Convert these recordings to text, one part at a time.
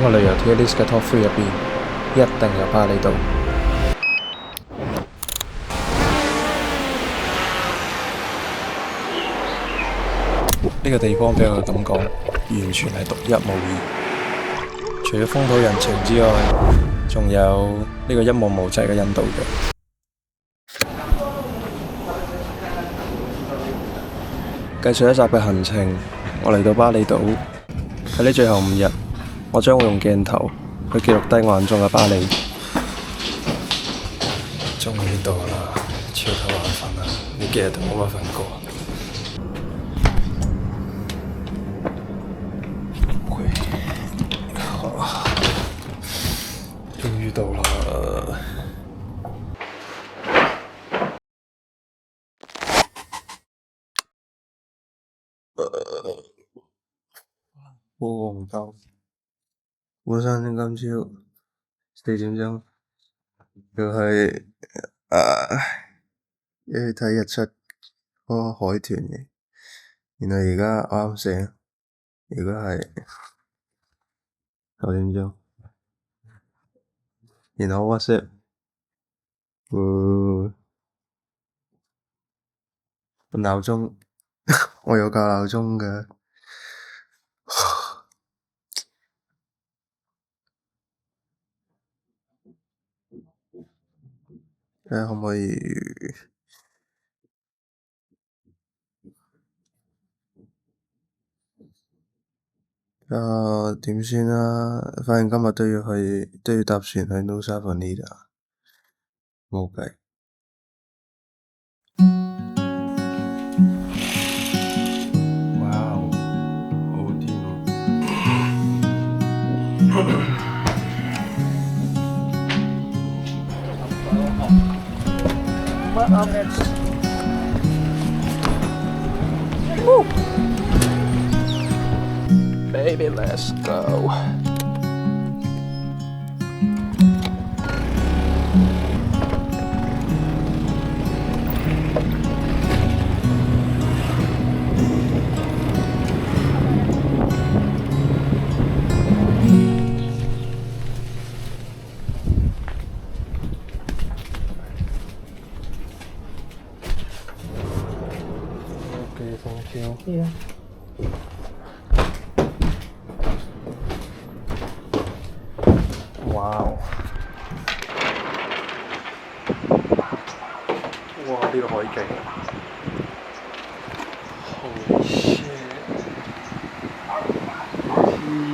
喺我旅遊 tier list 嘅 top 3入邊，一定有巴厘島。呢個地方俾我嘅感覺，完全係獨一無二。除咗風土人情之外，仲有呢個一望無際嘅印度洋。繼上一集嘅行程，我嚟到巴厘島。喺呢最後5日，我將會用鏡頭去記錄低我眼中嘅巴厘。終於到啦，超級眼瞓啊！呢幾日都冇乜瞓過。終於到啦！我唔夠。本身今朝4點鐘要去睇日出嗰個海豚嘅，然後而家啱醒，而家係9點鐘，然後 WhatsApp，鬧鐘，我有校鬧鐘嘅。睇下可唔可以點先啦？反正今日都要搭船去 Nusa Penida，冇計。哇哦，好天喎！Baby, let's go. Okay, thank you. Yeah. Wow！ 哇！呢個海景，Holy shit！ 黐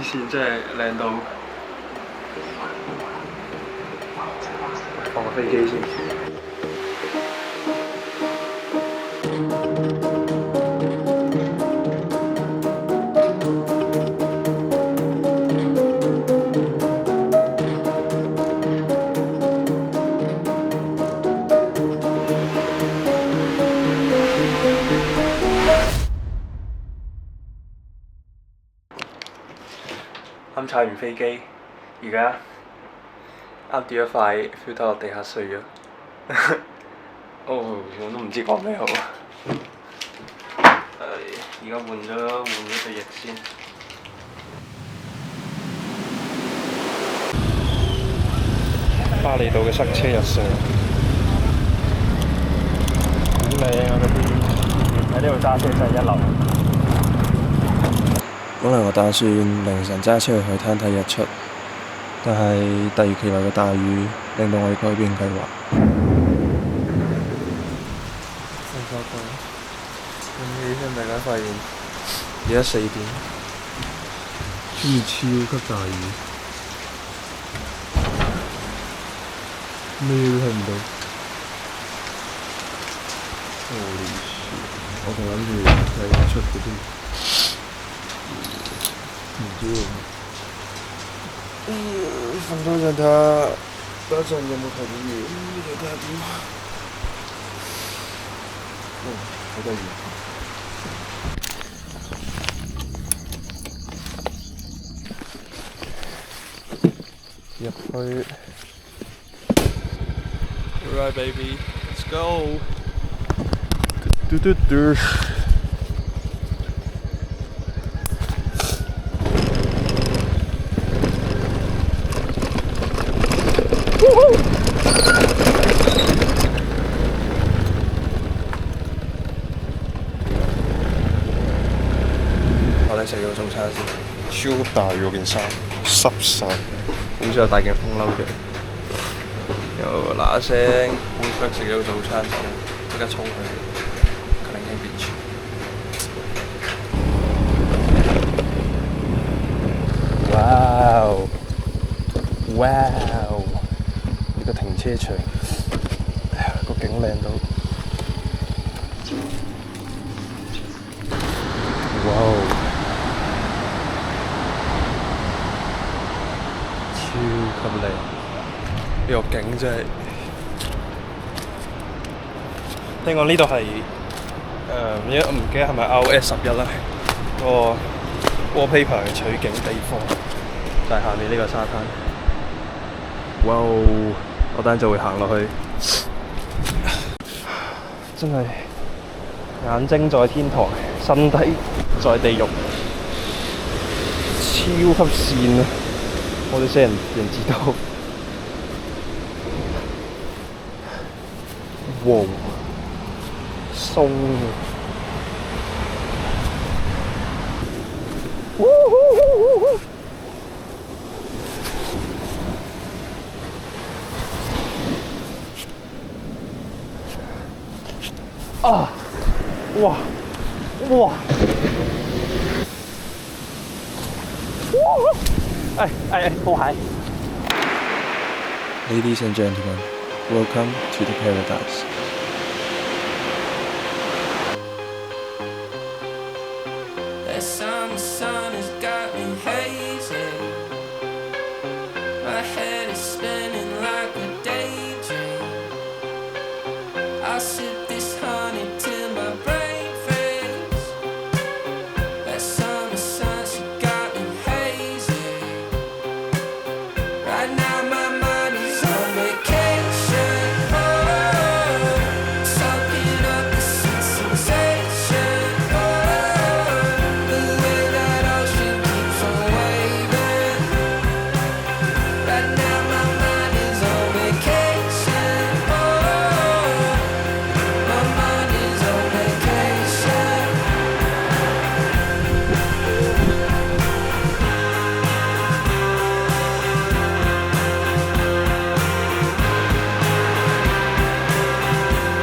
線，真係靚到〜放個飛機先。啱踩完飛機，而家啱跌咗塊 filter 落地下碎咗。哦，我都唔知講咩好。而家換咗對翼先。巴厘島嘅塞車日常。好靚啊！嗰邊喺呢度揸車真係一流。本來我打算凌晨揸車去海灘睇日出，但係突如其來嘅大雨令到我要改變計劃。起身大家發現而家4點，超級大雨，咩都睇唔到。Holy shit！ 我仲諗住睇日出嗰啲。唔知喎。瞓多陣睇下，等陣有冇睇到雨？睇下點。好得意。入去。Alright, baby, let's go. 嘟嘟嘟。緊食咗早餐先，超大喎件衫，濕晒，好似有帶件風褸嘅。又嗱一聲杯腳食咗早餐就即刻衝去Clinton Beach。哇哦！哇哦！呢個停車場，個景靚到〜哇哦！超級靚，呢個景真係。聽講呢度係唔記得係咪 RS11啦，個 wallpaper 嘅取景地方，就係下面呢個沙灘。哇哦！我等陣就會行落去，真係眼睛在天堂，身體在地獄，超級跣啊！我哋些人知道。哇！鬆啊！哇！哇！好嗨 Ladies and gentlemen, welcome to the paradise. That summer sun has got me hazy. My head is spinning like a daydream. I sip this honey till my brain fades. That summer sun, she got me hazy. Right now my mind is on vacation. Oh, soaking up the sweet sensation. Oh, the way that ocean keeps on waving. Right now my mind is on vacation. Oh, my mind is on vacation.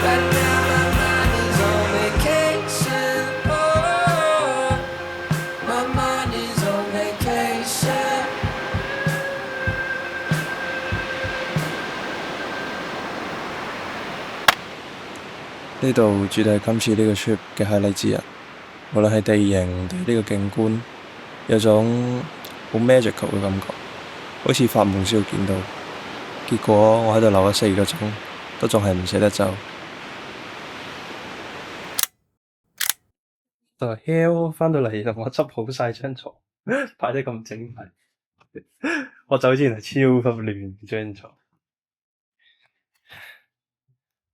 Right now my mind is on vacation. Oh, my mind is on vacation. 呢度絕對係今次呢個 trip 嘅 highlight 之一，無論係地形定呢個景觀，有種好 magical 嘅感覺，好似發夢先會見到。結果我喺度留咗4個鐘，都仲係唔捨得走。The hell！ 返到嚟同我執好晒張床，擺得咁整齊。我走之前係超級亂張床。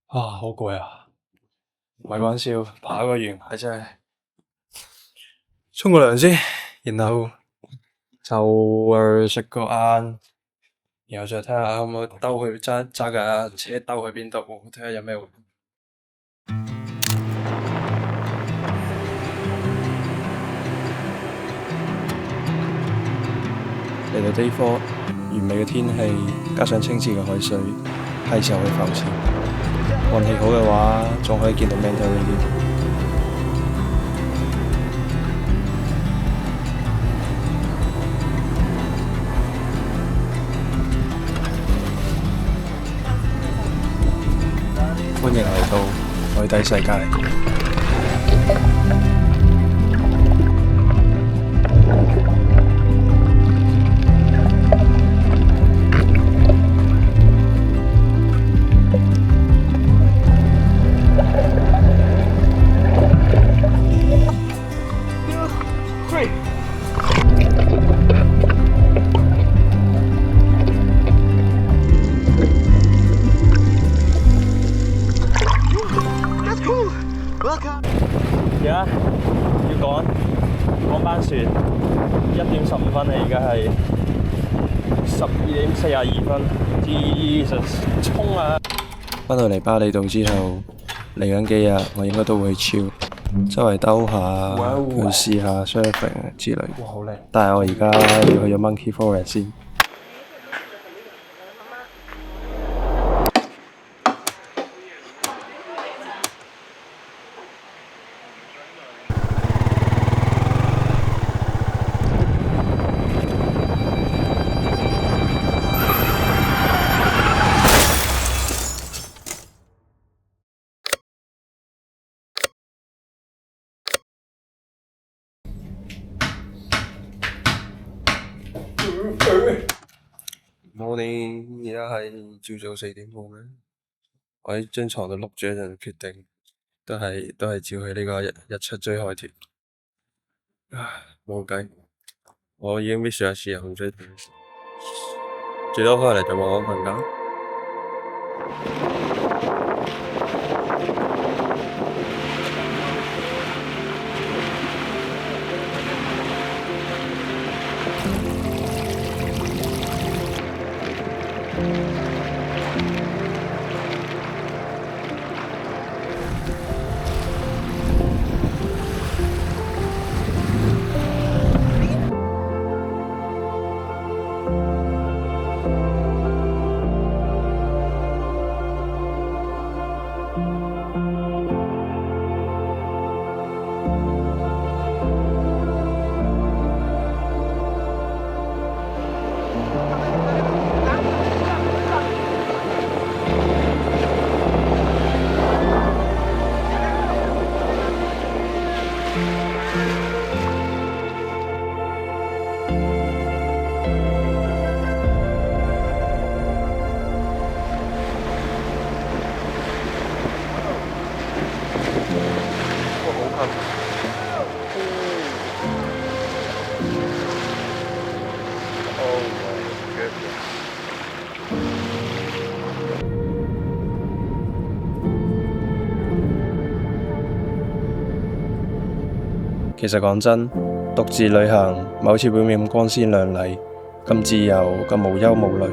啊，好攰啊！唔係講笑，跑個完係真係。沖個涼先，然後就食個晏，然後再睇下可唔可以兜去揸架車兜去邊度，睇下有咩活動。嚟到 Day 4，完美嘅天氣加上清澈嘅海水，係時候去浮潛。運氣好嘅話，仲可以見到 Manta Ray 添。歡迎嚟到海底世界。而家要趕班船，1點15分，而家係12點42分。Jesus， 衝啊！返到嚟巴厘島之後，嚟緊幾日我應該都會超。周圍兜下，去試下 surfing 之類。但係我而家要去咗 Monkey Forest 先。Morning，而家係朝早4點半咧。我喺張床度碌住一陣，決定都係照去呢個日出追海豚。唉，冇計，我已經 miss 咗一次日紅追豚，最多翻嚟就望我瞓覺。其實講真，獨自旅行某次表面咁光鮮亮麗，咁自由，咁無憂無慮，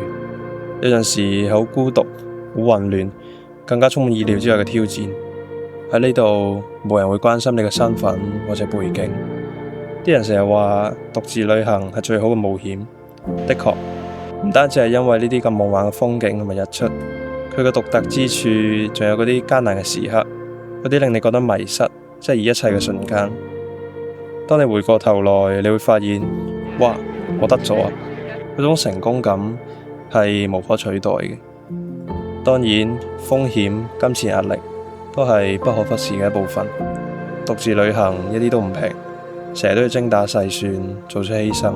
有陣時好孤獨，好混亂，更加充滿意料之外嘅挑戰。喺呢度，冇人會關心你嘅身份或者背景。啲人成日話獨自旅行係最好嘅冒險，的確，唔單止係因為呢啲咁夢幻嘅風景同埋日出，佢嘅獨特之處，仲有嗰啲艱難嘅時刻，嗰啲令你覺得迷失，質疑一切嘅瞬間。當你回過頭來，你會發現，哇，我得咗啊！嗰種成功感係無可取代嘅。當然，風險、金錢壓力都係不可忽視嘅一部分。獨自旅行一啲都唔平，成日都要精打細算，做出犧牲。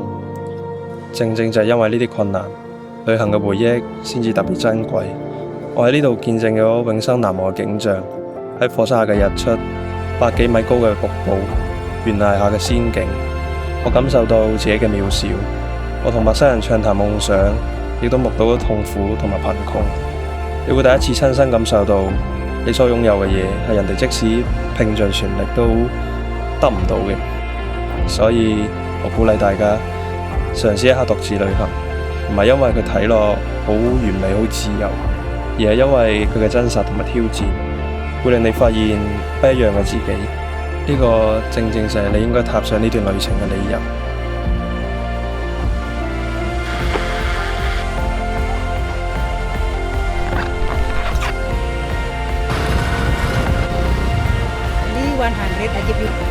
正正就係因為呢啲困難，旅行嘅回憶先至特別珍貴。我喺呢度見證咗永生難忘嘅景象，喺火山下嘅日出，100幾米高嘅瀑布，懸崖下嘅仙境，我感受到自己嘅渺小。我同陌生人暢談夢想，亦都目睹咗痛苦同埋貧窮。你會第一次親身感受到，你所擁有嘅嘢係人哋即使拼盡全力都得唔到嘅。所以我鼓勵大家嘗試一下獨自旅行，唔係因為佢睇落好完美、好自由，而係因為佢嘅真實同埋挑戰，會令你發現不一樣嘅自己。呢個正正就係你應該踏上呢段旅程嘅理由。Ini 100 I give you